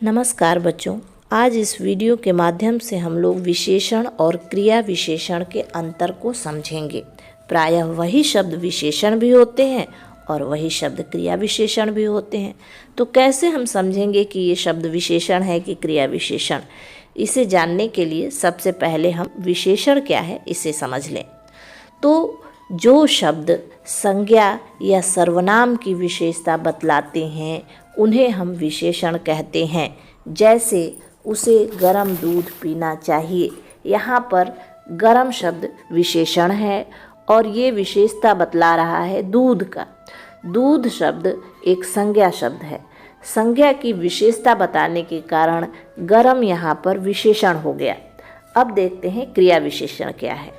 नमस्कार बच्चों, आज इस वीडियो के माध्यम से हम लोग विशेषण और क्रिया विशेषण के अंतर को समझेंगे। प्रायः वही शब्द विशेषण भी होते हैं और वही शब्द क्रिया विशेषण भी होते हैं। तो कैसे हम समझेंगे कि ये शब्द विशेषण है कि क्रिया विशेषण? इसे जानने के लिए सबसे पहले हम विशेषण क्या है इसे समझ लें। तो जो शब्द संज्ञा या सर्वनाम की विशेषता बतलाते हैं उन्हें हम विशेषण कहते हैं। जैसे उसे गर्म दूध पीना चाहिए, यहाँ पर गर्म शब्द विशेषण है और ये विशेषता बतला रहा है दूध का। दूध शब्द एक संज्ञा शब्द है। संज्ञा की विशेषता बताने के कारण गर्म यहाँ पर विशेषण हो गया। अब देखते हैं क्रिया विशेषण क्या है।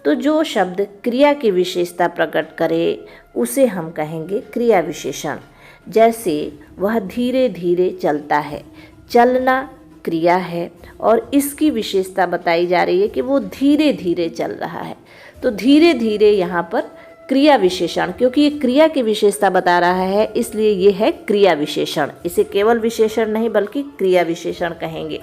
तो जो शब्द क्रिया की विशेषता प्रकट करे उसे हम कहेंगे क्रिया विशेषण। जैसे वह धीरे धीरे चलता है, चलना क्रिया है और इसकी विशेषता बताई जा रही है कि वो धीरे धीरे चल रहा है। तो धीरे धीरे यहाँ पर क्रिया विशेषण, क्योंकि ये क्रिया की विशेषता बता रहा है इसलिए ये है क्रिया विशेषण। इसे केवल विशेषण नहीं बल्कि क्रिया विशेषण कहेंगे।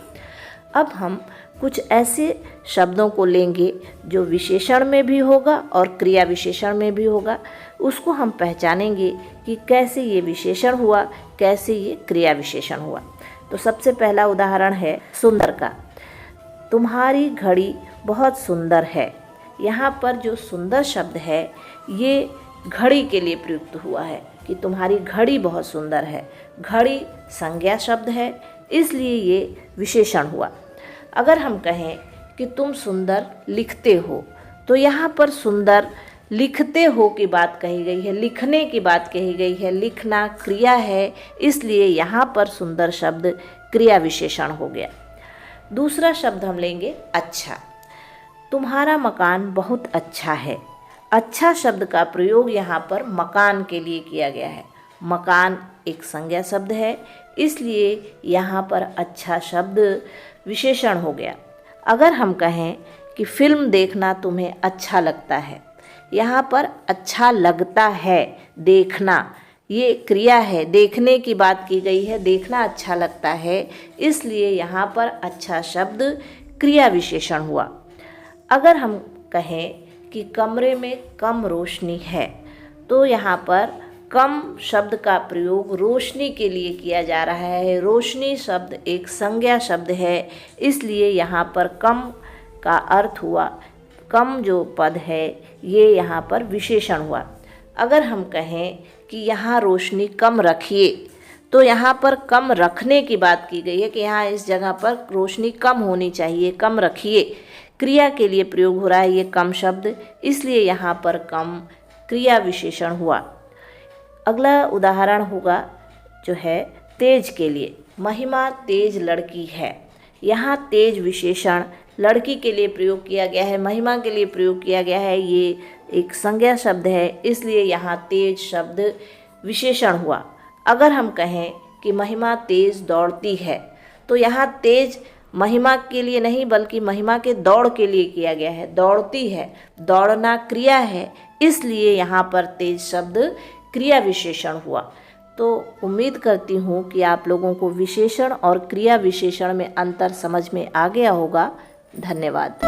अब हम कुछ ऐसे शब्दों को लेंगे जो विशेषण में भी होगा और क्रिया विशेषण में भी होगा। उसको हम पहचानेंगे कि कैसे ये विशेषण हुआ, कैसे ये क्रिया विशेषण हुआ। तो सबसे पहला उदाहरण है सुंदर का। तुम्हारी घड़ी बहुत सुंदर है। यहाँ पर जो सुंदर शब्द है ये घड़ी के लिए प्रयुक्त हुआ है कि तुम्हारी घड़ी बहुत सुंदर है। घड़ी संज्ञा शब्द है इसलिए ये विशेषण हुआ। अगर हम कहें कि तुम सुंदर लिखते हो, तो यहाँ पर सुंदर लिखते हो की बात कही गई है, लिखने की बात कही गई है। लिखना क्रिया है इसलिए यहाँ पर सुंदर शब्द क्रिया विशेषण हो गया। दूसरा शब्द हम लेंगे अच्छा। तुम्हारा मकान बहुत अच्छा है। अच्छा शब्द का प्रयोग यहाँ पर मकान के लिए किया गया है। मकान एक संज्ञा शब्द है इसलिए यहाँ पर अच्छा शब्द विशेषण हो गया। अगर हम कहें कि फिल्म देखना तुम्हें अच्छा लगता है, यहाँ पर अच्छा लगता है, देखना ये क्रिया है, देखने की बात की गई है, देखना अच्छा लगता है इसलिए यहाँ पर अच्छा शब्द क्रिया विशेषण हुआ। अगर हम कहें कि कमरे में कम रोशनी है, तो यहाँ पर कम शब्द का प्रयोग रोशनी के लिए किया जा रहा है। रोशनी शब्द एक संज्ञा शब्द है इसलिए यहाँ पर कम का अर्थ हुआ, कम जो पद है ये यहाँ पर विशेषण हुआ। अगर हम कहें कि यहाँ रोशनी कम रखिए, तो यहाँ पर कम रखने की बात की गई है कि यहाँ इस जगह पर रोशनी कम होनी चाहिए, कम रखिए। क्रिया के लिए प्रयोग हो रहा है ये कम शब्द इसलिए यहाँ पर कम क्रिया विशेषण हुआ। अगला उदाहरण होगा जो है तेज के लिए। महिमा तेज लड़की है। यहाँ तेज विशेषण लड़की के लिए प्रयोग किया गया है, महिमा के लिए प्रयोग किया गया है। ये एक संज्ञा शब्द है इसलिए यहाँ तेज शब्द विशेषण हुआ। अगर हम कहें कि महिमा तेज दौड़ती है, तो यहाँ तेज महिमा के लिए नहीं बल्कि महिमा के दौड़ के लिए किया गया है। दौड़ती है, दौड़ना क्रिया है इसलिए यहाँ पर तेज शब्द क्रिया विशेषण हुआ। तो उम्मीद करती हूँ कि आप लोगों को विशेषण और क्रिया विशेषण में अंतर समझ में आ गया होगा। धन्यवाद।